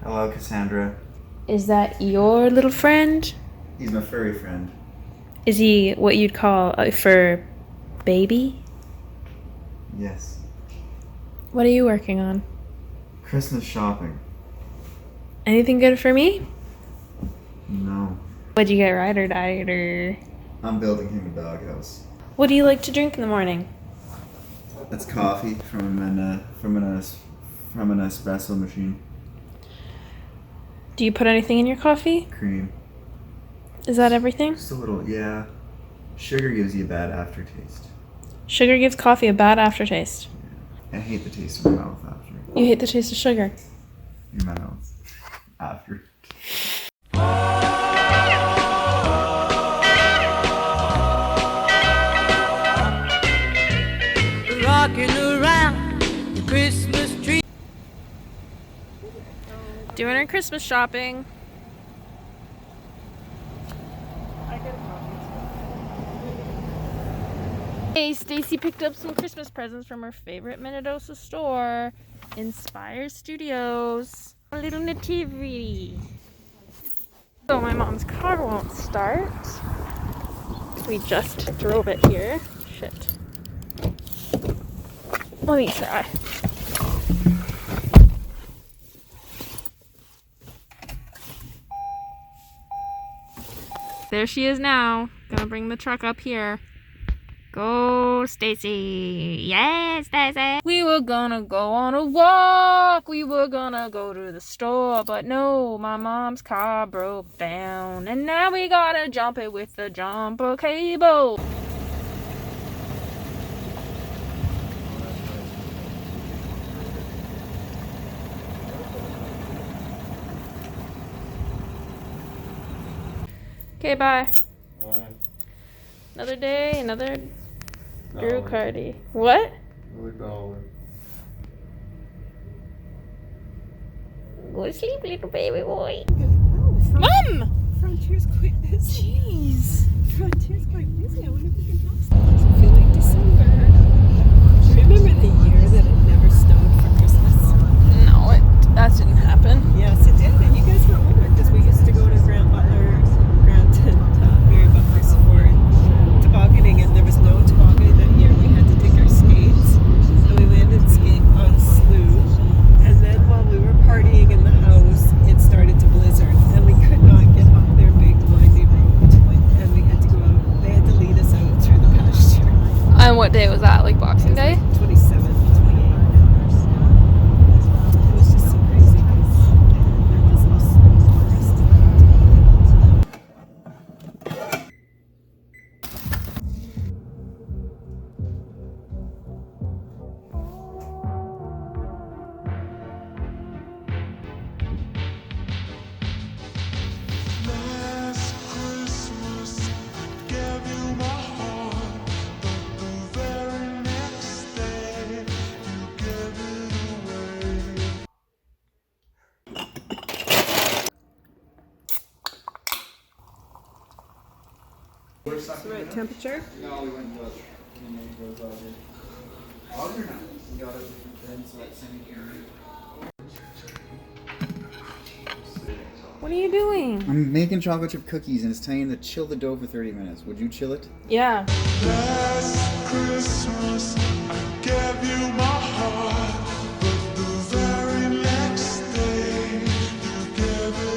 Hello, Cassandra. Is that your little friend? He's my furry friend. Is he what you'd call a fur baby? Yes. What are you working on? Christmas shopping. Anything good for me? No. What'd you get, ride or diet or... I'm building him a doghouse. What do you like to drink in the morning? That's coffee from an espresso machine. Do you put anything in your coffee? Cream. Is that everything? Just a little, yeah. Sugar gives you a bad aftertaste. Sugar gives coffee a bad aftertaste. I hate the taste of my mouth after. You hate the taste of sugar. Your mouth. After. Rocking around the Christmas tree. Doing our Christmas shopping. Hey, Stacy picked up some Christmas presents from her favorite Minnedosa store, Inspire Studios. A little nativity. So my mom's car won't start. We just drove it here. Shit. Let me try. There she is now. Gonna bring the truck up here. Go, Stacy. Yes, Stacy. We were gonna go on a walk. We were gonna go to the store. But no, my mom's car broke down. And now we gotta jump it with the jumper cable. Okay, bye. Bye. Another day, another Drew Dollar. Cardi. What? $1. Go to sleep, little baby boy. Oh, Mom! Frontier's quite busy. Jeez. Frontier's quite busy. I wonder if we can have some. Does it feel like December? Remember the year that it never snowed for Christmas? No, that didn't happen. Yes, it did. And you guys were older because we used to go to Grant and Mary Butler's for tobogganing, and there was no tobogganing that year. We had to take our skates, and we landed skate on a slough. And then while we were partying in the house, it started to blizzard, and we could not get up their big windy road, and we had to go out. They had to lead us out through the pasture. And what day was that? Like Boxing Day? 27th, 28th. It was just so crazy because there was no snow for the rest of the day. Last Christmas, I gave you my heart, but the very next day, you gave it away. It's the right temperature. No, we went and looked. And then he goes out here. Oh, you're not. We got it then, so that's same here. What are you doing? I'm making chocolate chip cookies and it's telling you to chill the dough for 30 minutes. Would you chill it? Yeah. Last Christmas, I gave you my heart, but the very next day, you gave it